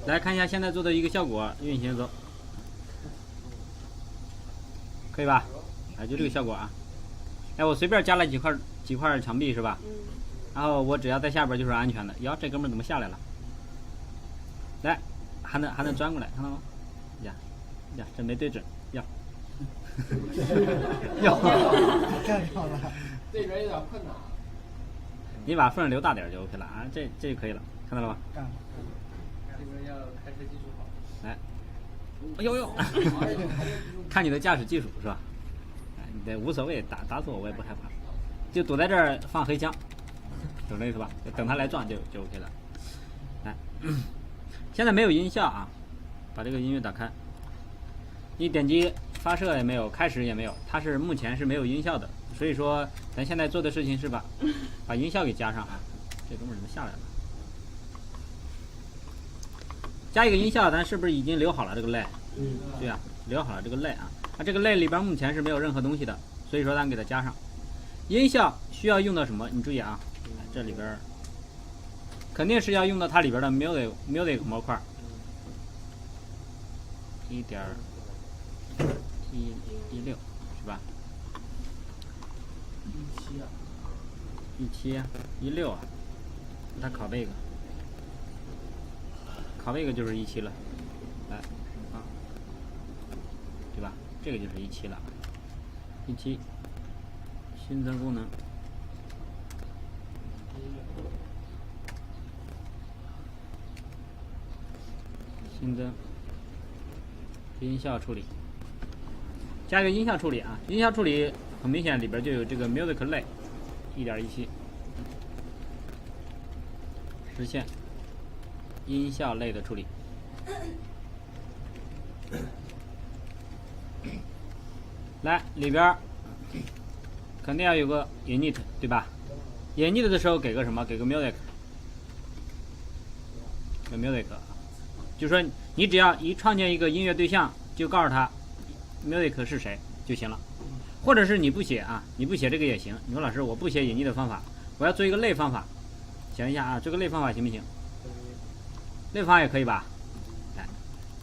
来看一下现在做的一个效果，运行走，可以吧？哎，就这个效果啊。哎，我随便加了几块墙壁是吧？然后我只要在下边就是安全的。哟，这哥们儿怎么下来了？来，还能钻过来，看到吗？呀，这没对准，呀，干上了。这边有点困难。你把缝留大点就 OK 了啊，这就可以了，看到了吧？干了。这边要开车技术好。来，哎呦，看你的驾驶技术是吧？哎，你这无所谓，打死我也不害怕，就躲在这儿放黑枪，懂这意思吧？就等他来撞就 OK 了。来，现在没有音效啊，把这个音乐打开，你点击发射也没有，开始也没有，它是目前是没有音效的。所以说，咱现在做的事情是把音效给加上啊。这哥们儿怎么下来了？加一个音效，咱是不是已经留好了这个类？对呀，留好了这个类啊。那这个类里边目前是没有任何东西的，所以说咱给它加上。音效需要用到什么？你注意啊，这里边肯定是要用到它里边的 music 模块，1.116是吧？17啊，16啊，它拷贝个。拷贝个就是17了，来啊，对吧？这个就是17了，17新增功能，新增音效处理，加一个音效处理啊，音效处理很明显里边就有这个 music 类1.17，实现音效类的处理。来里边肯定要有个 init 对吧？init 的时候给个什么？给个 music， 给 music， 就是说你只要一创建一个音乐对象，就告诉他 music 是谁就行了。或者是你不写啊，你不写这个也行。你说老师我不写 init 的方法，我要做一个类方法，想一下啊，这个类方法行不行？类方法也可以吧？来，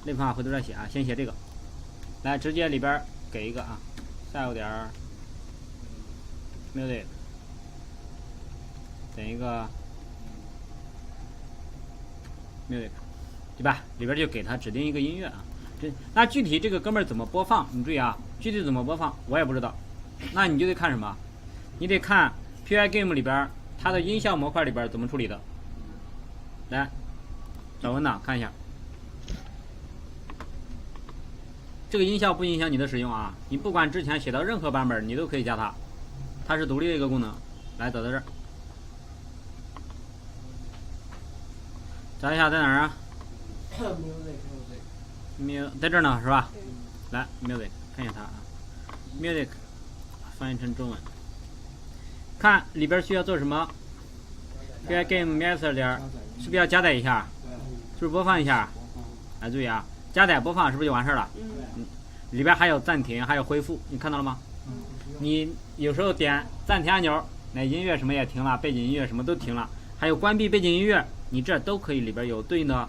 类方法回头再写啊，先写这个。来，直接里边给一个啊 ，style 点 music 等一个 music， 对吧？里边就给它指定一个音乐啊。那具体这个哥们儿怎么播放？你注意啊，具体怎么播放我也不知道。那你就得看什么？你得看 Pygame 里边它的音效模块里边怎么处理的。来。找文档看一下，这个音效不影响你的使用啊！你不管之前写到任何版本，你都可以加它，它是独立的一个功能。来，找到这儿，找一下在哪儿啊 ？music 在这儿呢，是吧？来 music 看一下它啊 ，music 翻译成中文，看里边需要做什么 ？Pygame master 点是不是要加载一下？是不是播放一下？来注意啊，加载播放是不是就完事儿了？里边还有暂停，还有恢复，你看到了吗？你有时候点暂停按钮，那音乐什么也停了，背景音乐什么都停了，还有关闭背景音乐，你这都可以里边有对应的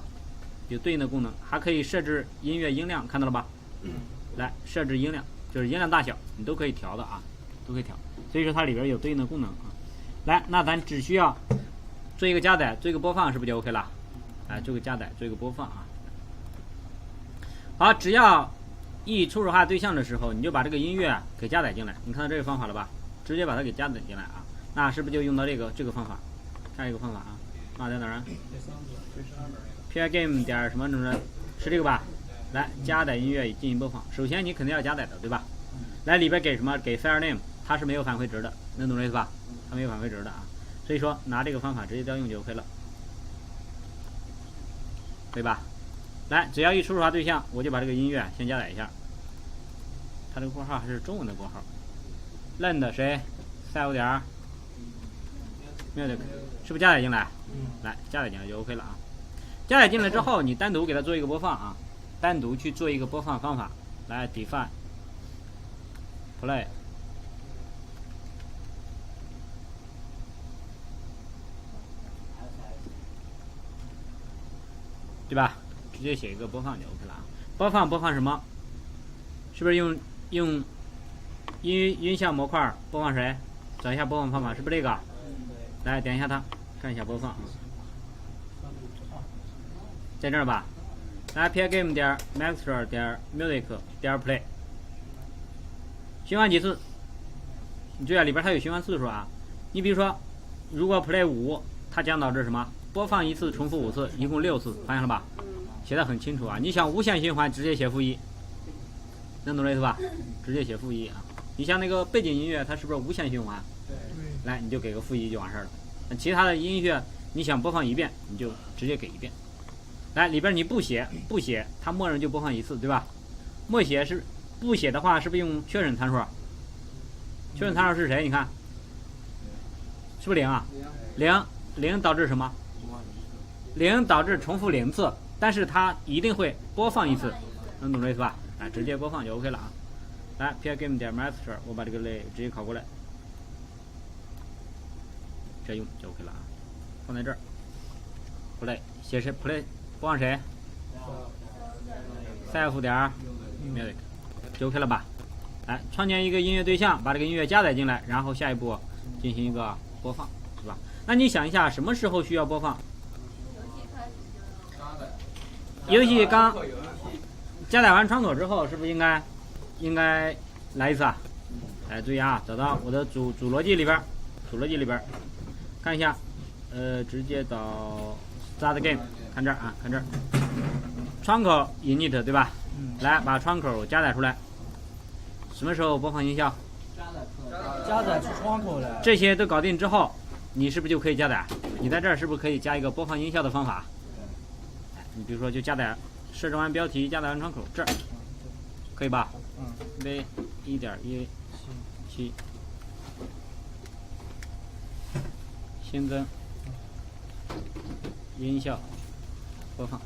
功能，还可以设置音乐音量，看到了吧？来设置音量，就是音量大小，你都可以调的啊，都可以调。所以说它里边有对应的功能啊。来，那咱只需要做一个加载，做一个播放，是不是就 OK 了？来做个加载，做一个播放啊。好，只要一初始化对象的时候，你就把这个音乐给加载进来。你看到这个方法了吧？直接把它给加载进来啊。那是不是就用到这个方法？看一个方法啊，那在哪儿啊 ？Pygame 点什么什么，是这个吧？来加载音乐进行播放。首先你肯定要加载的，对吧？来里边给什么？给 file name， 它是没有返回值的，能懂这意思吧？它没有返回值的啊。所以说拿这个方法直接调用就 OK 了。对吧？来，只要一初始化对象，我就把这个音乐先加载一下。它这个括号还是中文的括号。lend 谁 style 点 music 是不是加载进来？来加载进来就 OK 了啊。加载进来之后，你单独给它做一个播放啊，单独去做一个播放方法。来 define play， 对吧？直接写一个播放就 OK 了啊。播放什么？是不是用音效模块播放谁？找一下播放方法，是不是这个？来点一下它，看一下播放啊，在这儿吧。来 pgame 点 master 点 music 点 play， 循环几次？你注意啊，里边它有循环次数啊。你比如说，如果 play 5，它将导致什么？播放一次，重复5次，一共6次，发现了吧？写的很清楚啊。你想无限循环，直接写-1，能懂这意思吧？直接写-1啊。你像那个背景音乐，它是不是无限循环？来，你就给个-1就完事儿了。那其他的音乐，你想播放一遍，你就直接给一遍。来，里边你不写，它默认就播放一次，对吧？不写的话，是不是用确认参数？确认参数是谁？你看，是不是0啊？0导致什么？0导致重复0次，但是它一定会播放一次，能懂这意思吧？哎，直接播放就 OK 了啊。来 pgame 点 master， 我把这个类直接拷过来，这用就 OK 了啊。放在这儿 ，play 写谁 play 播放谁 ？self 点 music 就 OK 了吧？来，创建一个音乐对象，把这个音乐加载进来，然后下一步进行一个播放，是吧？那你想一下，什么时候需要播放？游戏刚加载完窗口之后，是不是应该来一次啊？哎，注意啊，找到我的主逻辑里边，看一下，直接到 Start Game， 看这儿啊，看这儿，窗口 init 对吧？来把窗口加载出来。什么时候播放音效？加载出窗口来。这些都搞定之后，你是不是就可以加载？你在这儿是不是可以加一个播放音效的方法？你比如说就加载，设置完标题，加载完窗口，这儿可以吧？v 1.17新增音效播放，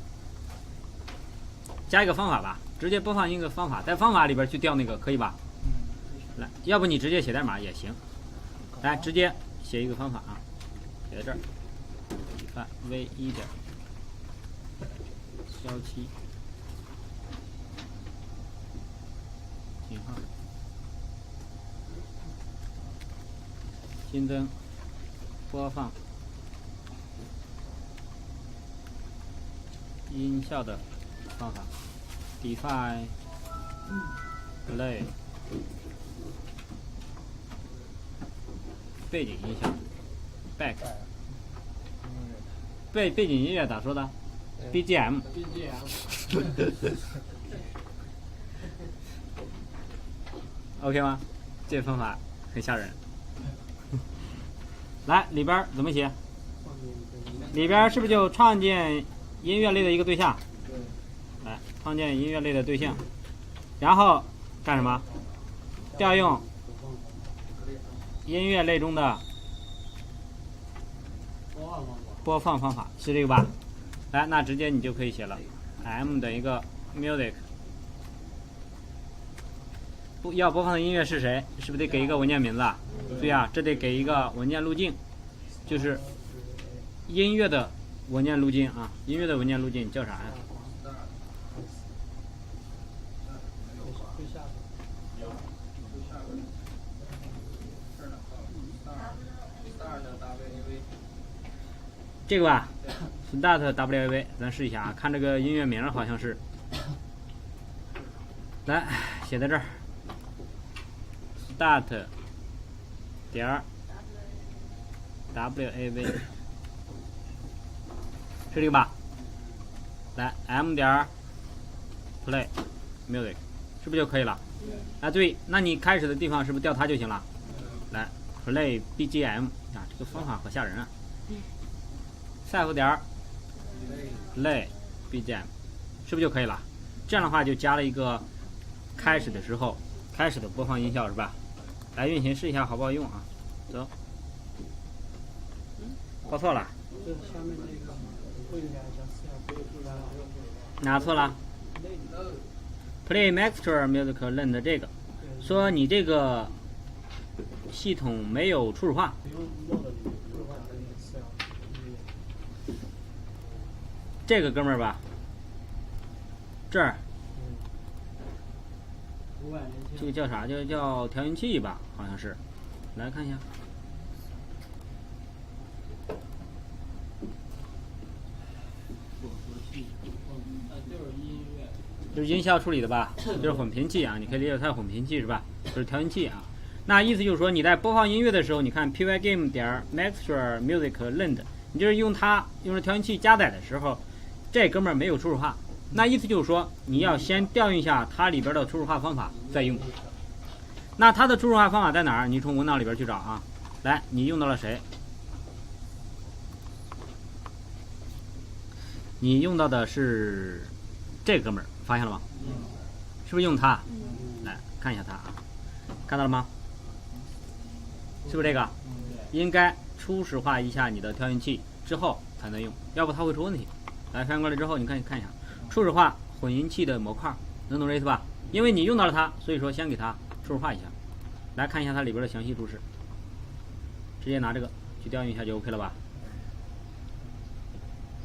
加一个方法吧，直接播放一个方法，在方法里边去调那个，可以吧？来，要不你直接写代码也行。来，直接写一个方法啊，写在这儿，看 v 1.17井号新增播放音效的方法 define play 背景音效 back 背景音乐咋说的 BGM OK 吗？这个方法很吓人。来，里边怎么写？里边是不是就创建音乐类的一个对象？来，创建音乐类的对象，然后干什么？调用音乐类中的播放方法，是这个吧？来，那直接你就可以写了 ，m 等于一个 music。要播放的音乐是谁？是不是得给一个文件名字啊？对呀，这得给一个文件路径，就是音乐的文件路径啊。音乐的文件路径叫啥呀这个吧 ，start wav， 咱试一下啊，看这个音乐名好像是。来，写在这儿。start 点 wav 是这个吧？来 m 点 play music 是不是就可以了？啊，对，那你开始的地方是不是调它就行了？来 play BGM 啊，这个方法好吓人啊。self 点 play BGM 是不是就可以了？这样的话就加了一个开始的时候开始的播放音效是吧？来运行试一下好不好用啊？走，报错了，哪错了 ？Play Master Music Learn 的这个，说你这个系统没有初始化。这个哥们儿吧，这儿500这个叫啥？叫调音器吧，好像是。来看一下。就是音乐。就是音效处理的吧，就是混频器啊，你可以理解它是混频器是吧？就是调音器啊。那意思就是说你在播放音乐的时候，你看 pygame 点 master music lend， 你就是用这调音器加载的时候，这哥们儿没有初始化。那意思就是说你要先调用一下它里边的初始化方法再用。那它的初始化方法在哪儿？你从文档里边去找啊。来，你用到了谁？你用到的是这哥们儿，发现了吗？是不是用它？来看一下它啊，看到了吗？是不是这个？应该初始化一下你的调音器之后才能用，要不它会出问题。来翻过来之后，你看一下，初始化混音器的模块，能懂这意思吧？因为你用到了它，所以说先给它初始化一下。来看一下它里边的详细注释，直接拿这个去调用一下就 OK 了吧？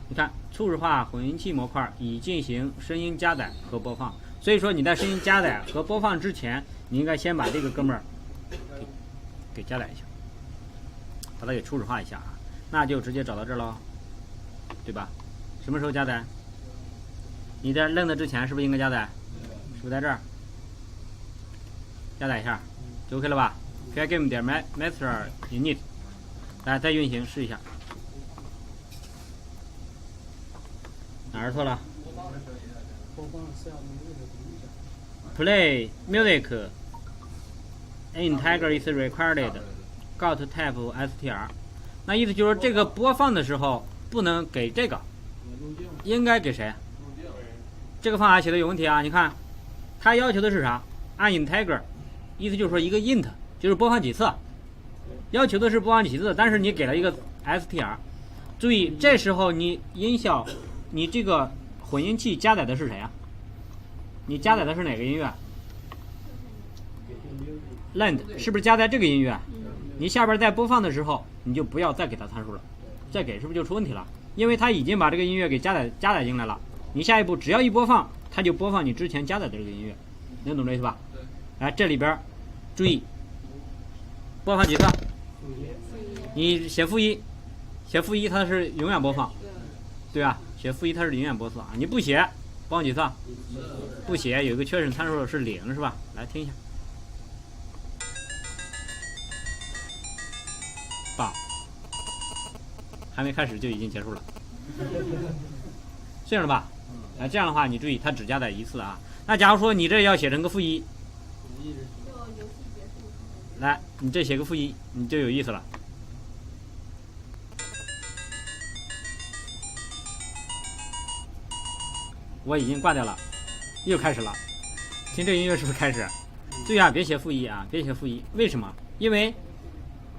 你看，初始化混音器模块已进行声音加载和播放，所以说你在声音加载和播放之前，你应该先把这个哥们儿给加载一下，把它给初始化一下啊，那就直接找到这儿喽，对吧？什么时候加载？你在扔的之前是不是应该加载？是不是在这儿？加载一下就 OK 了吧 ？pygame 点 master init， 来再运行试一下。哪儿错了？Play music integer is required. Got type str。那意思就是说，这个播放的时候不能给这个，应该给谁？这个方法写的有问题啊！你看，它要求的是啥？按 integer， 意思就是说一个 int， 就是播放几次，要求的是播放几次，但是你给了一个 str。注意，这时候你音效。你这个混音器加载的是谁啊？你加载的是哪个音乐 ？lend 是不是加载这个音乐？你下边在播放的时候，你就不要再给它参数了，再给是不是就出问题了？因为它已经把这个音乐给加载进来了。你下一步只要一播放，它就播放你之前加载的这个音乐，能懂这意思吧？来，这里边注意播放几次？你写负一，它是永远播放，对吧？写负一它是永远播放啊，你不写播放几次？不写有一个确认参数是0是吧？来听一下，棒，还没开始就已经结束了，这样了吧？这样的话你注意它只加载一次啊。那假如说你这要写成个负一，来你这写个负一，你就有意思了。我已经挂掉了，又开始了。听这音乐是不是开始？注意啊，别写负一啊，别写负一。为什么？因为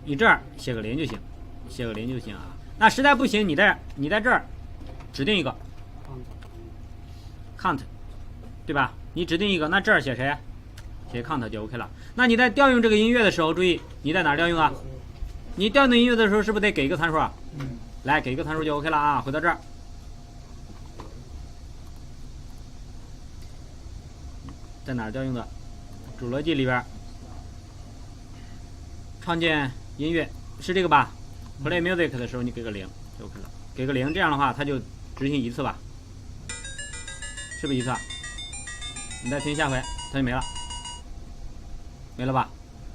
你这儿写个0就行，写个0就行啊。那实在不行，你在这儿指定一个 count， 对吧？你指定一个，那这儿写谁？写 count 就 OK 了。那你在调用这个音乐的时候，注意你在哪儿调用啊？你调用音乐的时候是不是得给一个参数啊？来，给一个参数就 OK 了啊。回到这儿。在哪儿调用的？主逻辑里边，创建音乐是这个吧 ？Play music 的时候你给个0就 OK 了，给个0，这样的话它就执行一次吧，是不是一次啊？你再听下回它就没了，没了吧？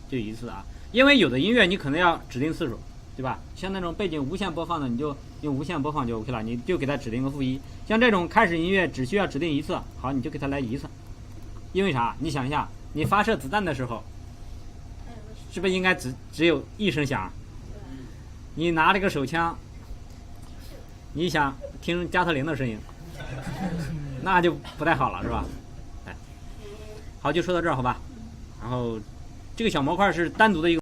就一次啊，因为有的音乐你可能要指定次数，对吧？像那种背景无限播放的，你就用无限播放就 OK 了，你就给它指定个负一。像这种开始音乐只需要指定一次，好，你就给它来一次。因为啥？你想一下，你发射子弹的时候，是不是应该只有一声响？你拿这个手枪，你想听加特林的声音，那就不太好了，是吧？哎，好，就说到这儿，好吧。然后这个小模块是单独的一个。